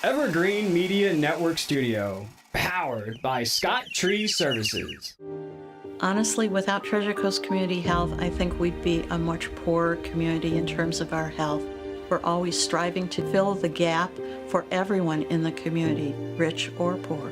Evergreen Media Network Studio, powered by Scott Tree Services. Honestly, without Treasure Coast Community Health, I think we'd be a much poorer community in terms of our health. We're always striving to fill the gap for everyone in the community, rich or poor.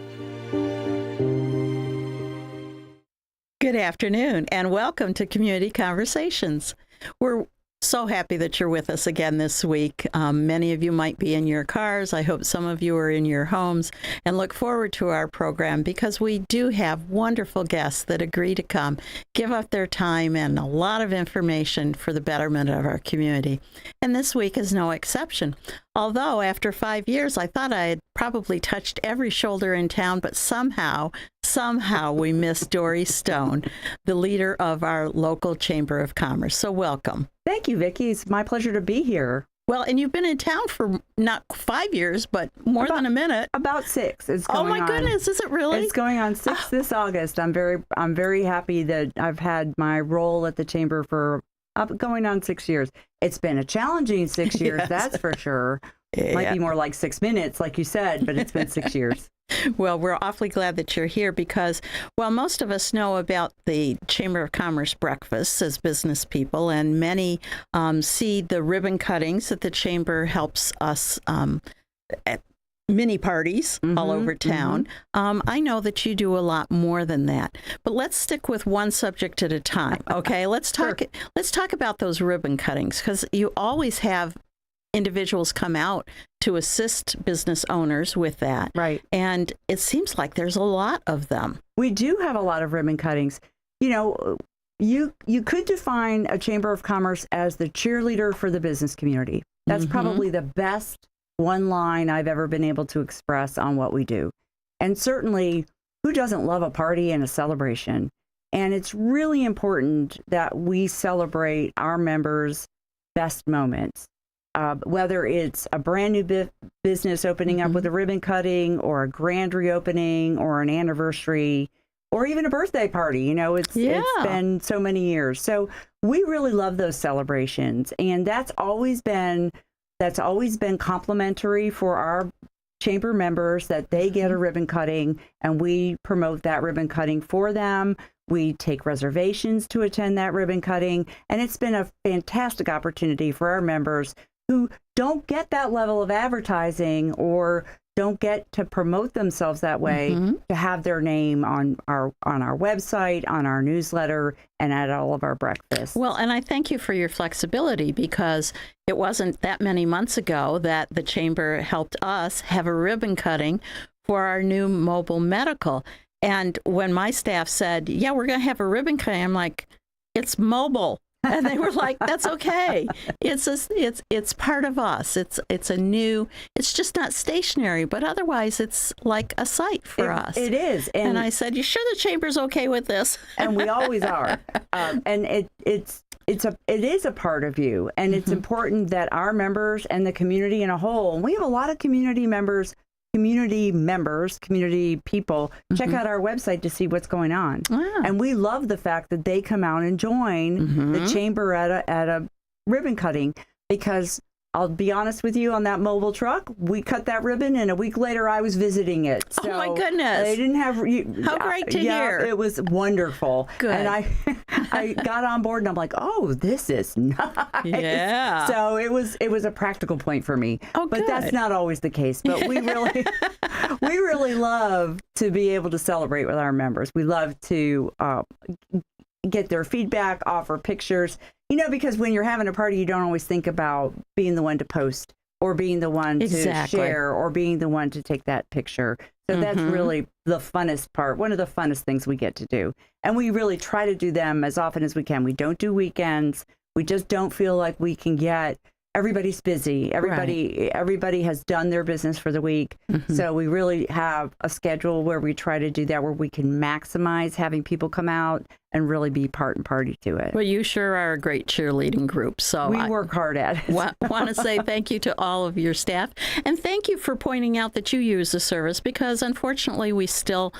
Good afternoon, and welcome to Community Conversations. We're so happy that you're with us again this week. Many of you might be in your cars. I hope some of you are in your homes, and look forward to our program because we do have wonderful guests that agree to come, give up their time and a lot of information for the betterment of our community. And this week is no exception. Although after 5 years, I thought I had probably touched every shoulder in town, but somehow we missed Dori Stone, the leader of our local Chamber of Commerce. So welcome. Thank you, Vicki. It's my pleasure to be here. Well, and you've been in town for not 5 years, but more than a minute. About 6. It's going on. Oh my goodness, is it really? It's going on 6 this August. I'm very happy that I've had my role at the Chamber for going on 6 years. It's been a challenging 6 years, yes. That's for sure. Yeah. Might be more like 6 minutes, like you said, but it's been 6 years. Well, we're awfully glad that you're here because, well, most of us know about the Chamber of Commerce breakfasts as business people, and many see the ribbon cuttings that the Chamber helps us at mini parties all over town. I know that you do a lot more than that, but let's stick with one subject at a time. Okay, let's talk. Sure. Let's talk about those ribbon cuttings because you always have individuals come out to assist business owners with that. Right. And it seems like there's a lot of them. We do have a lot of ribbon cuttings. You know, you could define a Chamber of Commerce as the cheerleader for the business community. That's probably the best one line I've ever been able to express on what we do. And certainly, who doesn't love a party and a celebration? And it's really important that we celebrate our members' best moments. Whether it's a brand new business opening up with a ribbon cutting or a grand reopening or an anniversary or even a birthday party, you know, it's been so many years. So we really love those celebrations. And that's always been complimentary for our Chamber members that they get a ribbon cutting and we promote that ribbon cutting for them. We take reservations to attend that ribbon cutting. And it's been a fantastic opportunity for our members who don't get that level of advertising or don't get to promote themselves that way to have their name on our website, on our newsletter, and at all of our breakfasts. Well, and I thank you for your flexibility because it wasn't that many months ago that the Chamber helped us have a ribbon cutting for our new mobile medical. And when my staff said, yeah, we're going to have a ribbon cutting, I'm like, it's mobile. And they were like, "That's okay. It's part of us. It's just not stationary, but otherwise it's like a site for us." It is. And I said, "You sure the Chamber's okay with this?" And we always are. And it is a part of you, and it's important that our members and the community in a whole. And we have a lot of community people check out our website to see what's going on. And we love the fact that they come out and join the Chamber at a ribbon cutting because I'll be honest with you, on that mobile truck, we cut that ribbon, and a week later, I was visiting it. So oh, my goodness. They didn't have... How great to hear. It was wonderful. Good. And I got on board, and I'm like, oh, this is nice. Yeah. So it was a practical point for me. Oh, but good. That's not always the case. But we really love to be able to celebrate with our members. We love to get their feedback, offer pictures. You know, because when you're having a party, you don't always think about being the one to post or being the one to share or being the one to take that picture. So that's really the funnest part, one of the funnest things we get to do. And we really try to do them as often as we can. We don't do weekends. We just don't feel like we can get... Everybody's busy. Everybody has done their business for the week. So we really have a schedule where we try to do that, where we can maximize having people come out and really be part and party to it. Well, you sure are a great cheerleading group. So we work hard at it. want to say thank you to all of your staff. And thank you for pointing out that you use the service because, unfortunately, we still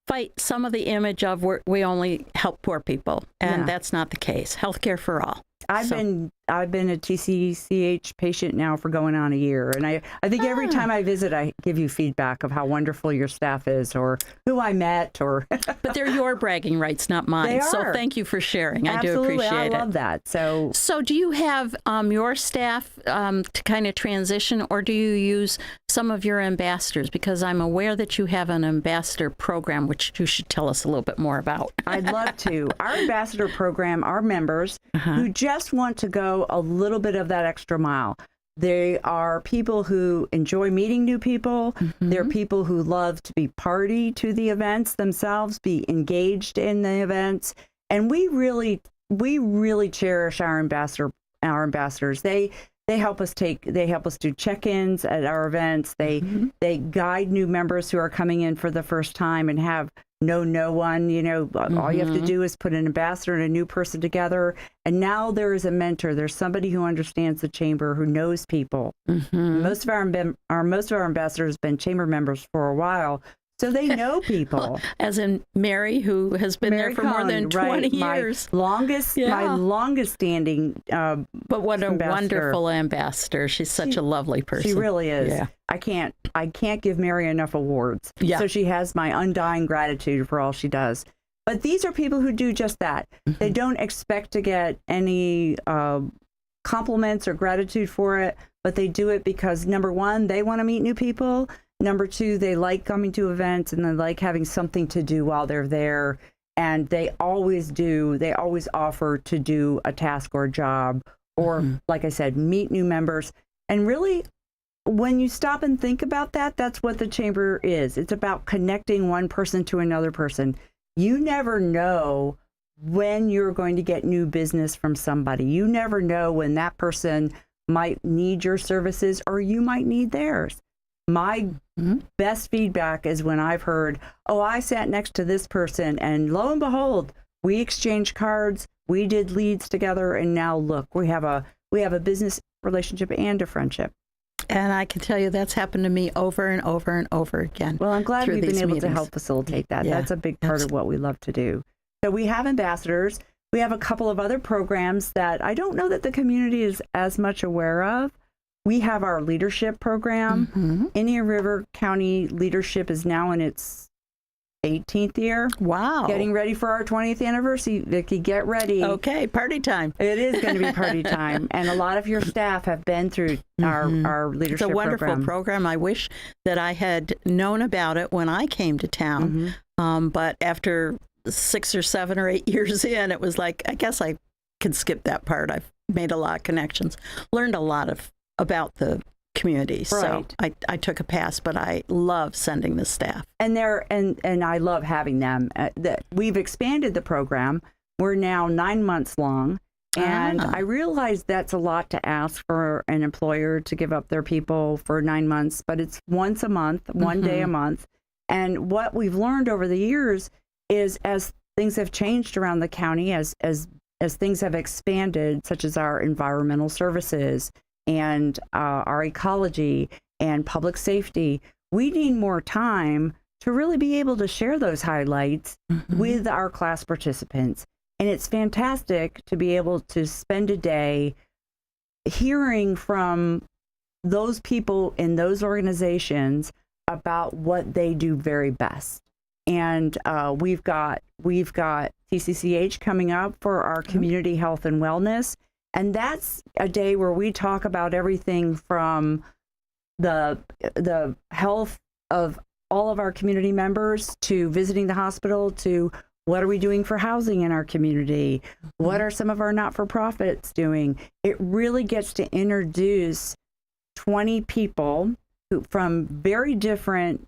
fight some of the image of we only help poor people. And that's not the case. Healthcare for all. I've been I've been a TCCH patient now for going on a year. And I think every time I visit, I give you feedback of how wonderful your staff is or who I met or. But they're your bragging rights, not mine. They are. So thank you for sharing. Absolutely. I do appreciate it. I love that. So do you have your staff to kind of transition, or do you use some of your ambassadors? Because I'm aware that you have an ambassador program, which you should tell us a little bit more about. I'd love to. Our ambassador program, our members who just want to go a little bit of that extra mile. They are people who enjoy meeting new people. They're people who love to be party to the events themselves, be engaged in the events. And we really cherish our ambassadors. They help us do check-ins at our events. They guide new members who are coming in for the first time and have no one, all you have to do is put an ambassador and a new person together. And now there is a mentor. There's somebody who understands the chamber, who knows people. Most of our ambassadors have been chamber members for a while, so they know people. As in Mary, who has been there for more than 20 years. My longest standing but what a wonderful ambassador. She's such a lovely person. She really is. Yeah. I can't give Mary enough awards. Yeah. So she has my undying gratitude for all she does. But these are people who do just that. They don't expect to get any compliments or gratitude for it, but they do it because, number one, they want to meet new people. Number two, they like coming to events and they like having something to do while they're there. And they always offer to do a task or a job or, like I said, meet new members. And really, when you stop and think about that, that's what the chamber is. It's about connecting one person to another person. You never know when you're going to get new business from somebody. You never know when that person might need your services or you might need theirs. My best feedback is when I've heard, oh, I sat next to this person and lo and behold, we exchanged cards, we did leads together, and now look, we have a business relationship and a friendship. And I can tell you that's happened to me over and over and over again. Well, I'm glad we've been able to help facilitate that. Yeah, that's a big part of what we love to do. So we have ambassadors. We have a couple of other programs that I don't know that the community is as much aware of. We have our leadership program. Indian River County leadership is now in its 18th year. Wow. Getting ready for our 20th anniversary, Vicki. Get ready. Okay, party time. It is going to be party time. And a lot of your staff have been through our leadership program. It's a wonderful program. I wish that I had known about it when I came to town. But after 6 or 7 or 8 years in, it was like, I guess I can skip that part. I've made a lot of connections, learned a lot about the community. So I took a pass, but I love sending the staff. And I love having them. We've expanded the program. We're now 9 months long. And I realize that's a lot to ask for an employer to give up their people for 9 months, but it's once a month, one day a month. And what we've learned over the years is as things have changed around the county, as things have expanded, such as our environmental services and our ecology and public safety, we need more time to really be able to share those highlights with our class participants. And it's fantastic to be able to spend a day hearing from those people in those organizations about what they do very best. And we've got TCCH coming up for our community health and wellness. And that's a day where we talk about everything from the health of all of our community members to visiting the hospital to what are we doing for housing in our community? What are some of our not-for-profits doing? It really gets to introduce 20 people from very different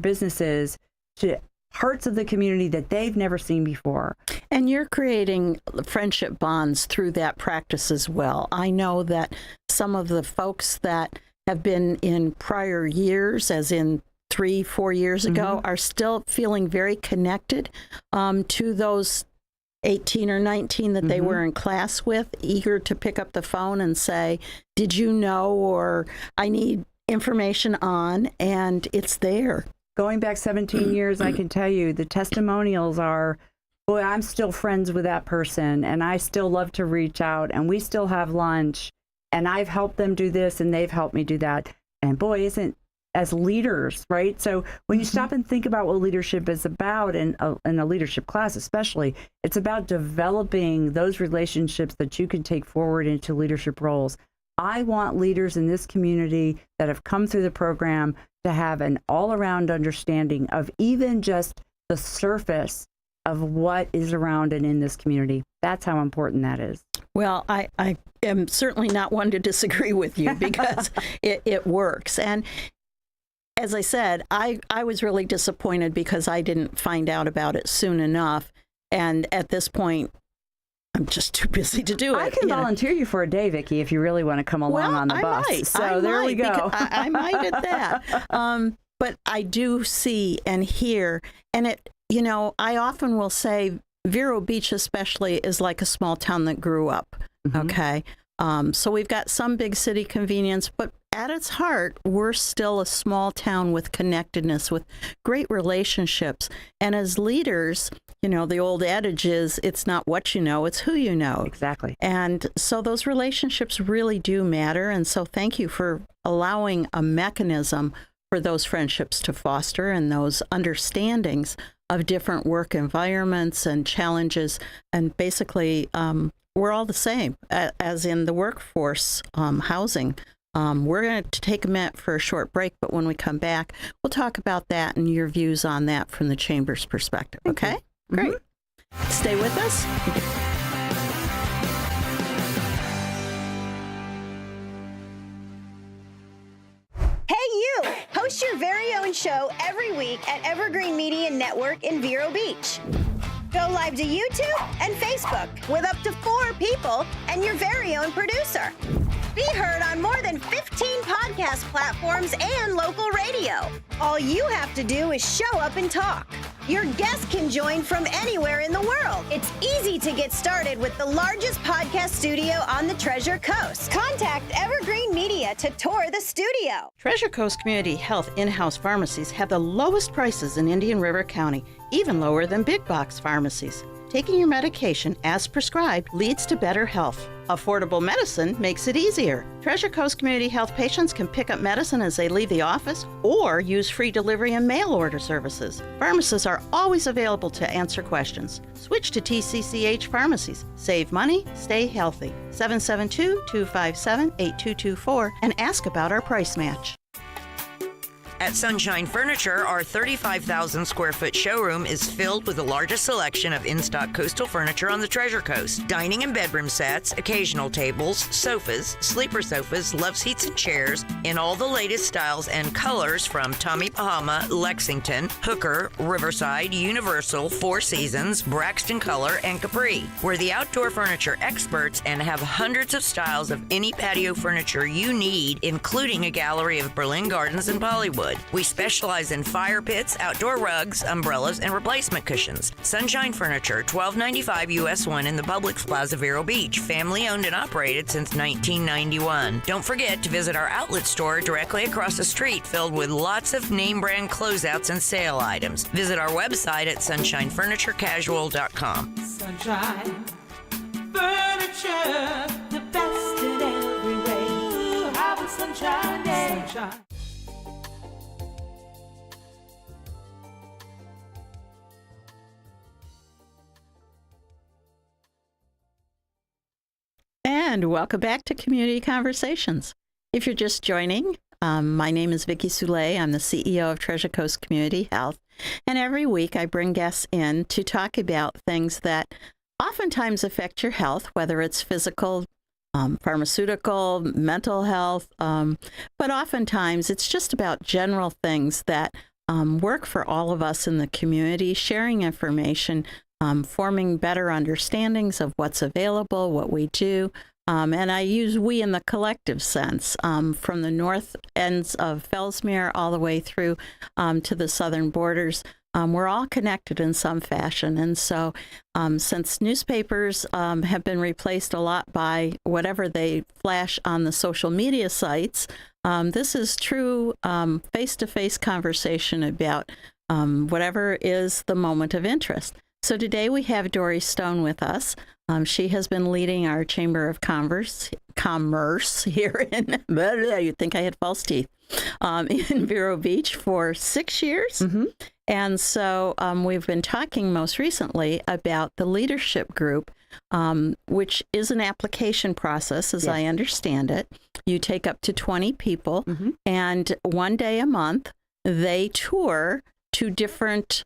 businesses to parts of the community that they've never seen before. And you're creating friendship bonds through that practice as well. I know that some of the folks that have been in prior years, as in 3-4 years ago, are still feeling very connected to those 18 or 19 that they were in class with, eager to pick up the phone and say, did you know, or I need information on, and it's there. Going back 17 years, I can tell you the testimonials are boy, I'm still friends with that person and I still love to reach out and we still have lunch and I've helped them do this and they've helped me do that. And boy, isn't as leaders, right? So when you stop and think about what leadership is about in a leadership class, especially, it's about developing those relationships that you can take forward into leadership roles. I want leaders in this community that have come through the program to have an all-around understanding of even just the surface of what is around and in this community. That's how important that is. Well, I am certainly not one to disagree with you because it works. And as I said, I was really disappointed because I didn't find out about it soon enough. And at this point, I'm just too busy to do it. I can volunteer you for a day, Vicki, if you really want to come along on the bus. Might. So there we go. I might at that. But I do see and hear, and it, I often will say Vero Beach especially is like a small town that grew up. Okay. So we've got some big city convenience, but at its heart, we're still a small town with connectedness, with great relationships. And as leaders, the old adage is, it's not what you know, it's who you know. Exactly. And so those relationships really do matter. And so thank you for allowing a mechanism for those friendships to foster and those understandings of different work environments and challenges. And basically, we're all the same, as in the workforce housing. We're going to take a minute for a short break, but when we come back, we'll talk about that and your views on that from the Chamber's perspective. Okay? Great. Stay with us. Hey, you! Host your very own show every week at Evergreen Media Network in Vero Beach. Go live to YouTube and Facebook with up to 4 people and your very own producer. Be heard on more than 15 podcast platforms and local radio. All you have to do is show up and talk. Your guests can join from anywhere in the world. It's easy to get started with the largest podcast studio on the Treasure Coast. Contact Evergreen Media to tour the studio. Treasure Coast Community Health in-house pharmacies have the lowest prices in Indian River County, even lower than big box pharmacies. Taking your medication as prescribed leads to better health. Affordable medicine makes it easier. Treasure Coast Community Health patients can pick up medicine as they leave the office or use free delivery and mail order services. Pharmacists are always available to answer questions. Switch to TCCH pharmacies. Save money, stay healthy. 772-257-8224 and ask about our price match. At Sunshine Furniture, our 35,000 square foot showroom is filled with the largest selection of in-stock coastal furniture on the Treasure Coast. Dining and bedroom sets, occasional tables, sofas, sleeper sofas, love seats and chairs in all the latest styles and colors from Tommy Bahama, Lexington, Hooker, Riverside, Universal, Four Seasons, Braxton Color, and Capri. We're the outdoor furniture experts and have hundreds of styles of any patio furniture you need, including a gallery of Berlin Gardens and Bollywood. We specialize in fire pits, outdoor rugs, umbrellas, and replacement cushions. Sunshine Furniture, 1295 US 1 in the Publix Plaza, Vero Beach. Family owned and operated since 1991. Don't forget to visit our outlet store directly across the street, filled with lots of name brand closeouts and sale items. Visit our website at sunshinefurniturecasual.com. Sunshine Furniture, the best in every way. Ooh, have a sunshine day. Sunshine. And welcome back to Community Conversations. If you're just joining, my name is Vicki Soule. I'm the CEO of Treasure Coast Community Health. And every week I bring guests in to talk about things that oftentimes affect your health, whether it's physical, pharmaceutical, mental health. But oftentimes it's just about general things that work for all of us in the community, sharing information, forming better understandings of what's available, what we do. And I use we in the collective sense, from the north ends of Fellsmere all the way through to the southern borders. We're all connected in some fashion. And so since newspapers have been replaced a lot by whatever they flash on the social media sites, this is true face-to-face conversation about whatever is the moment of interest. So today we have Dori Stone with us. She has been leading our Chamber of Commerce here in, you'd think I had false teeth, in Vero Beach for 6 years. Mm-hmm. And so we've been talking most recently about the leadership group, which is an application process, as I understand it. You take up to 20 people, and one day a month, they tour to different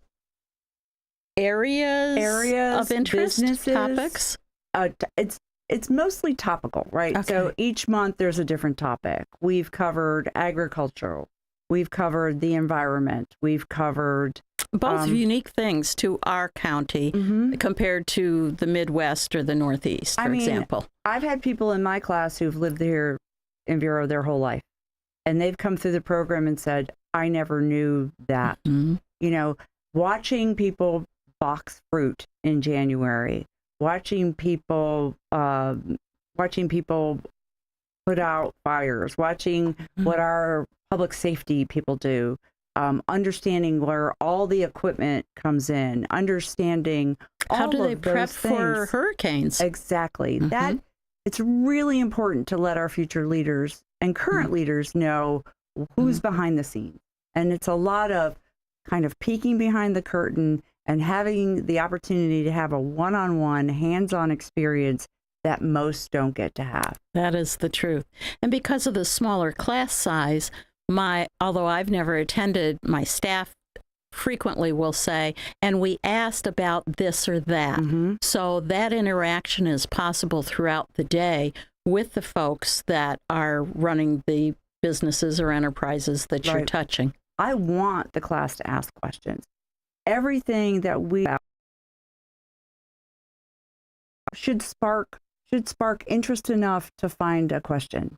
areas of interest, businesses, topics. It's mostly topical, right? Okay. So each month there's a different topic. We've covered agricultural. We've covered the environment. We've covered Both unique things to our county compared to the Midwest or the Northeast, for example. I've had people in my class who've lived here in Vero their whole life, and they've come through the program and said, I never knew that. You know, watching people box fruit in January, watching people put out fires, watching what our public safety people do, understanding where all the equipment comes in, understanding how do they of prep those for things. hurricanes? Exactly. That it's really important to let our future leaders and current leaders know who's behind the scenes. And it's a lot of kind of peeking behind the curtain and having the opportunity to have a one-on-one, hands-on experience that most don't get to have. That is the truth. And because of the smaller class size, although I've never attended, my staff frequently will say, and we asked about this or that. So that interaction is possible throughout the day with the folks that are running the businesses or enterprises that you're touching. I want the class to ask questions. Everything that we should spark interest enough to find a question.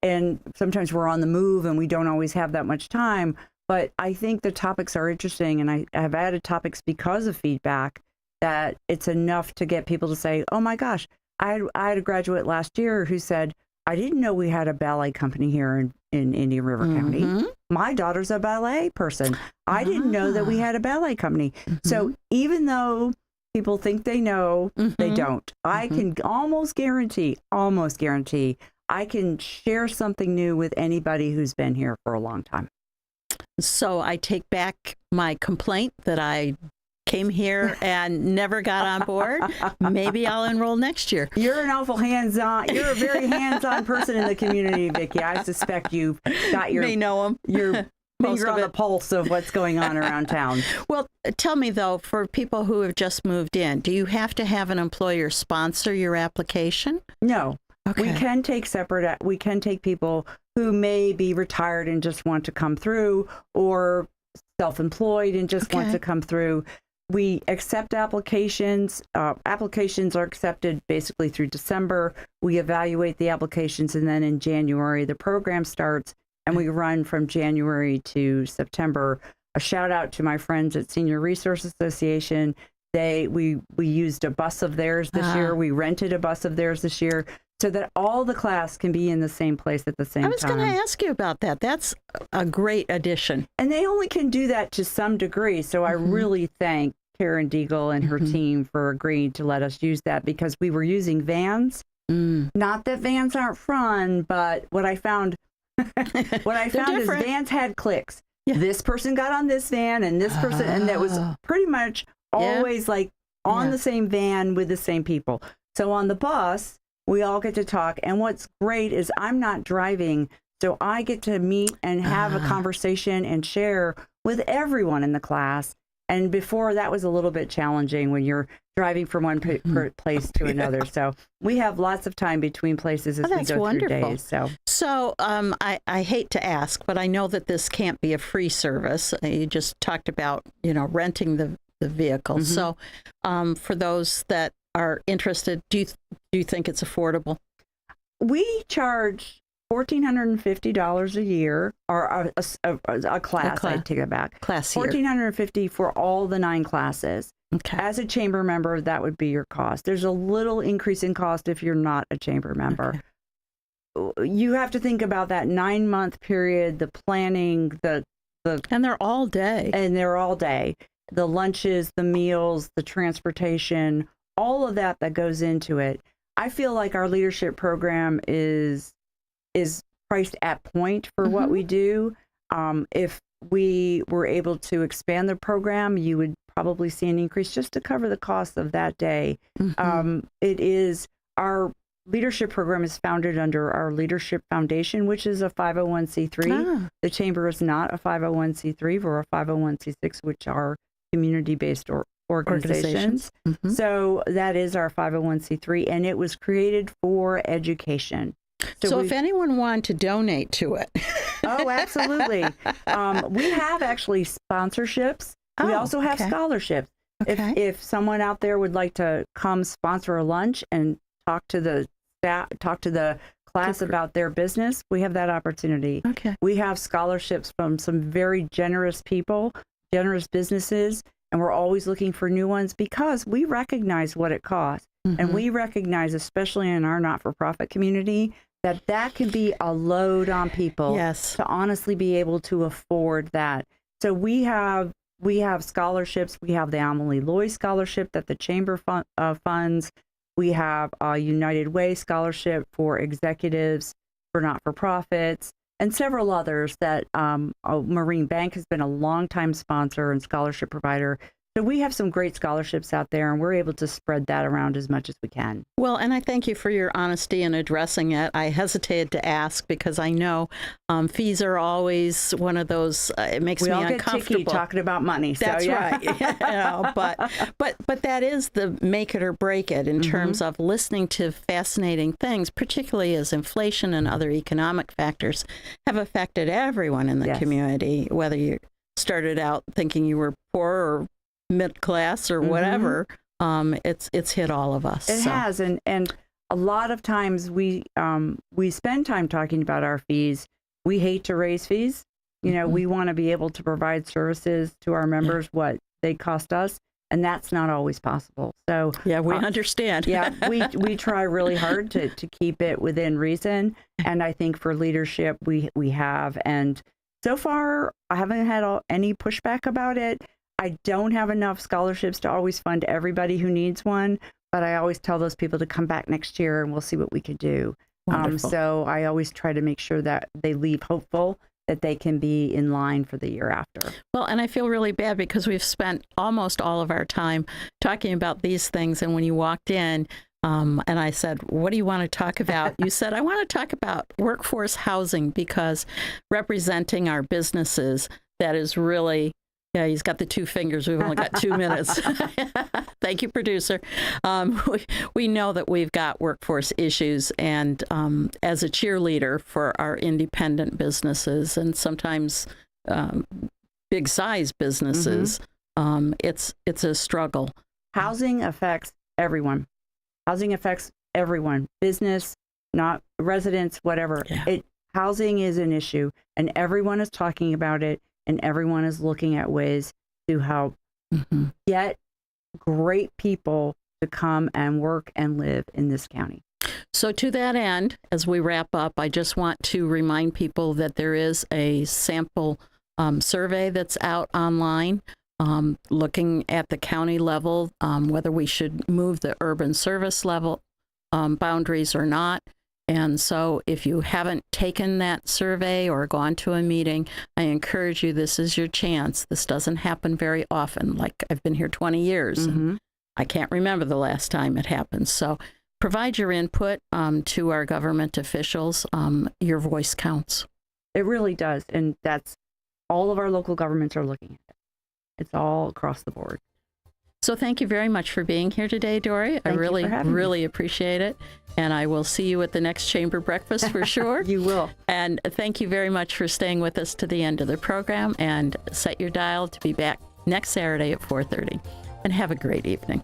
And sometimes we're on the move and we don't always have that much time, but I think the topics are interesting, and I have added topics because of feedback that it's enough to get people to say, oh my gosh, I had a graduate last year who said, I didn't know we had a ballet company here in Indian River County. My daughter's a ballet person. I didn't know that we had a ballet company. So even though people think they know, they don't. I can almost guarantee, I can share something new with anybody who's been here for a long time. So I take back my complaint that I came here and never got on board. Maybe I'll enroll next year. You're an awful hands-on. You're a very hands-on person in the community, Vicki. I suspect you've got your finger on the pulse of what's going on around town. Well, tell me though, for people who have just moved in, do you have to have an employer sponsor your application? No. Okay. We can take people who may be retired and just want to come through, or self-employed and just want to come through. We accept applications. Applications are accepted basically through December. We evaluate the applications, and then in January, the program starts, and we run from January to September. A shout out to my friends at Senior Resource Association. We used a bus of theirs this year. We rented a bus of theirs this year so that all the class can be in the same place at the same time. I was going to ask you about that. That's a great addition. And they only can do that to some degree. So I really thank Karen Deagle and her team for agreeing to let us use that, because we were using vans. Not that vans aren't fun, but what I found is vans had clicks. This person got on this van and this person, and that was pretty much always like on the same van with the same people. So on the bus, we all get to talk. And what's great is I'm not driving, so I get to meet and have a conversation and share with everyone in the class. And before, that was a little bit challenging when you're driving from one place to another. So we have lots of time between places as we go through days. So I hate to ask, but I know that this can't be a free service. You just talked about, renting the vehicle. So for those that are interested, do you think it's affordable? We charge $1,450 a year, or a class. I take it back. Class year. $1,450 for all the 9 classes. Okay. As a chamber member, that would be your cost. There's a little increase in cost if you're not a chamber member. Okay. You have to think about that 9-month period, the planning, the and they're all day. the lunches, the meals, the transportation, all of that goes into it. I feel like our leadership program is priced at point for what we do. If we were able to expand the program, you would probably see an increase just to cover the cost of that day. Our leadership program is founded under our Leadership Foundation, which is a 501c3. The Chamber is not a 501c3. We're a 501c6, which are community-based organizations. So that is our 501c3, and it was created for education. So if anyone wanted to donate to it. Oh, absolutely. We have actually sponsorships. We also have scholarships. Okay. If someone out there would like to come sponsor a lunch and talk to the staff, talk to the class about their business, we have that opportunity. Okay. We have scholarships from some very generous people, generous businesses, and we're always looking for new ones because we recognize what it costs. And we recognize, especially in our not-for-profit community, that can be a load on people to honestly be able to afford that. So we have scholarships. We have the Amelie Loy Scholarship that the Chamber funds. We have a United Way Scholarship for executives for not-for-profits, and several others that Marine Bank has been a longtime sponsor and scholarship provider. So we have some great scholarships out there, and we're able to spread that around as much as we can. Well, and I thank you for your honesty in addressing it. I hesitated to ask because I know fees are always one of those. It makes me uncomfortable. Get ticky talking about money. That's right. But that is the make it or break it in terms of listening to fascinating things, particularly as inflation and other economic factors have affected everyone in the community, whether you started out thinking you were poor or mid-class or whatever, it's hit all of us. It has, and a lot of times we spend time talking about our fees. We hate to raise fees. You know, we want to be able to provide services to our members what they cost us, and that's not always possible. So we understand. we try really hard to keep it within reason, and I think for leadership we have, and so far I haven't had any pushback about it. I don't have enough scholarships to always fund everybody who needs one, but I always tell those people to come back next year and we'll see what we can do. So I always try to make sure that they leave hopeful that they can be in line for the year after. Well, and I feel really bad because we've spent almost all of our time talking about these things. And when you walked in and I said, what do you want to talk about? You said, I want to talk about workforce housing because representing our businesses, that is really... Yeah, he's got the two fingers. We've only got 2 minutes. Thank you, producer. We know that we've got workforce issues, and as a cheerleader for our independent businesses and sometimes big size businesses, it's a struggle. Housing affects everyone. Housing affects everyone. Business, not residents, whatever. Housing is an issue, and everyone is talking about it. And everyone is looking at ways to help get great people to come and work and live in this county. So to that end, as we wrap up, I just want to remind people that there is a sample survey that's out online looking at the county level, whether we should move the urban service level boundaries or not. And so if you haven't taken that survey or gone to a meeting, I encourage you, this is your chance. This doesn't happen very often. Like, I've been here 20 years. And I can't remember the last time it happened. So provide your input to our government officials. Your voice counts. It really does. And that's all of our local governments are looking at it. It's all across the board. So thank you very much for being here today, Dori. I really appreciate it. And I will see you at the next Chamber Breakfast for sure. You will. And thank you very much for staying with us to the end of the program. And set your dial to be back next Saturday at 4:30. And have a great evening.